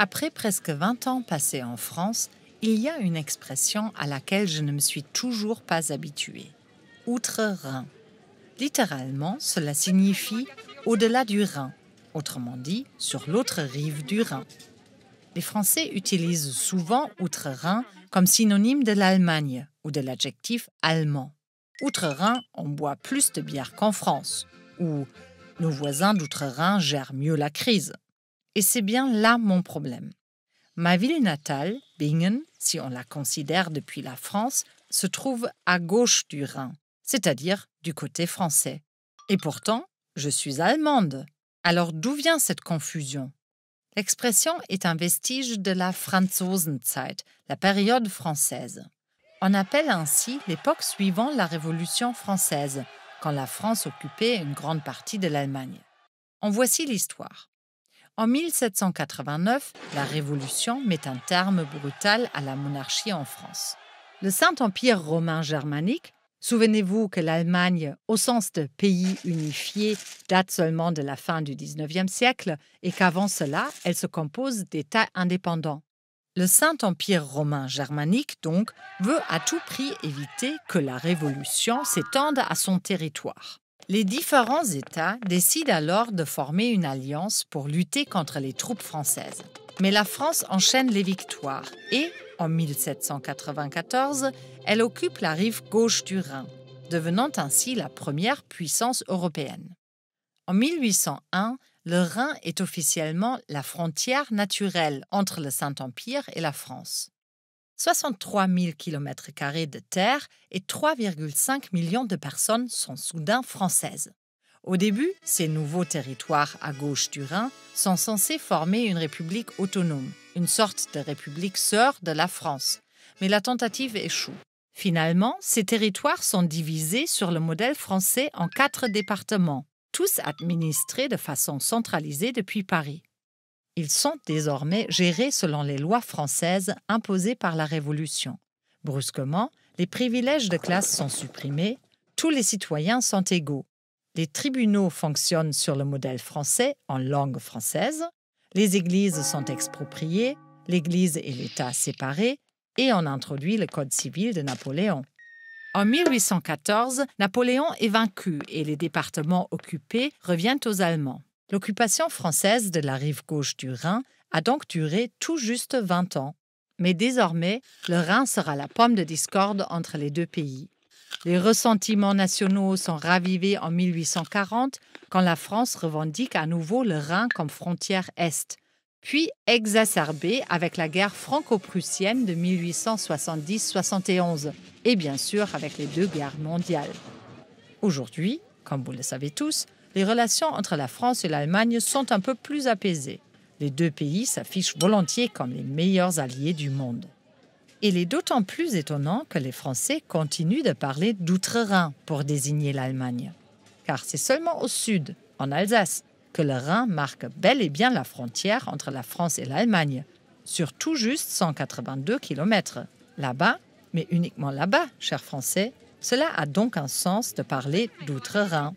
Après presque 20 ans passés en France, il y a une expression à laquelle je ne me suis toujours pas habituée. Outre-Rhin. Littéralement, cela signifie au-delà du Rhin, autrement dit, sur l'autre rive du Rhin. Les Français utilisent souvent Outre-Rhin comme synonyme de l'Allemagne ou de l'adjectif allemand. Outre-Rhin, on boit plus de bière qu'en France, ou nos voisins d'Outre-Rhin gèrent mieux la crise. Et c'est bien là mon problème. Ma ville natale, Bingen, si on la considère depuis la France, se trouve à gauche du Rhin, c'est-à-dire du côté français. Et pourtant, je suis allemande. Alors d'où vient cette confusion? L'expression est un vestige de la Franzosenzeit, la période française. On appelle ainsi l'époque suivant la Révolution française, quand la France occupait une grande partie de l'Allemagne. En voici l'histoire. En 1789, la Révolution met un terme brutal à la monarchie en France. Le Saint-Empire romain germanique, souvenez-vous que l'Allemagne, au sens de pays unifié, date seulement de la fin du XIXe siècle et qu'avant cela, elle se compose d'États indépendants. Le Saint-Empire romain germanique, donc, veut à tout prix éviter que la Révolution s'étende à son territoire. Les différents États décident alors de former une alliance pour lutter contre les troupes françaises. Mais la France enchaîne les victoires et, en 1794, elle occupe la rive gauche du Rhin, devenant ainsi la première puissance européenne. En 1801, le Rhin est officiellement la frontière naturelle entre le Saint-Empire et la France. 63 000 km² de terre et 3,5 millions de personnes sont soudain françaises. Au début, ces nouveaux territoires à gauche du Rhin sont censés former une république autonome, une sorte de république sœur de la France. Mais la tentative échoue. Finalement, ces territoires sont divisés sur le modèle français en 4 départements, tous administrés de façon centralisée depuis Paris. Ils sont désormais gérés selon les lois françaises imposées par la Révolution. Brusquement, les privilèges de classe sont supprimés, tous les citoyens sont égaux. Les tribunaux fonctionnent sur le modèle français en langue française, les églises sont expropriées, l'Église et l'État séparés, et on introduit le Code civil de Napoléon. En 1814, Napoléon est vaincu et les départements occupés reviennent aux Allemands. L'occupation française de la rive gauche du Rhin a donc duré tout juste 20 ans. Mais désormais, le Rhin sera la pomme de discorde entre les deux pays. Les ressentiments nationaux sont ravivés en 1840 quand la France revendique à nouveau le Rhin comme frontière est, puis exacerbés avec la guerre franco-prussienne de 1870-71 et bien sûr avec les 2 guerres mondiales. Aujourd'hui, comme vous le savez tous, les relations entre la France et l'Allemagne sont un peu plus apaisées. Les deux pays s'affichent volontiers comme les meilleurs alliés du monde. Il est d'autant plus étonnant que les Français continuent de parler d'outre-Rhin pour désigner l'Allemagne. Car c'est seulement au sud, en Alsace, que le Rhin marque bel et bien la frontière entre la France et l'Allemagne, sur tout juste 182 km. Là-bas, mais uniquement là-bas, chers Français, cela a donc un sens de parler d'outre-Rhin.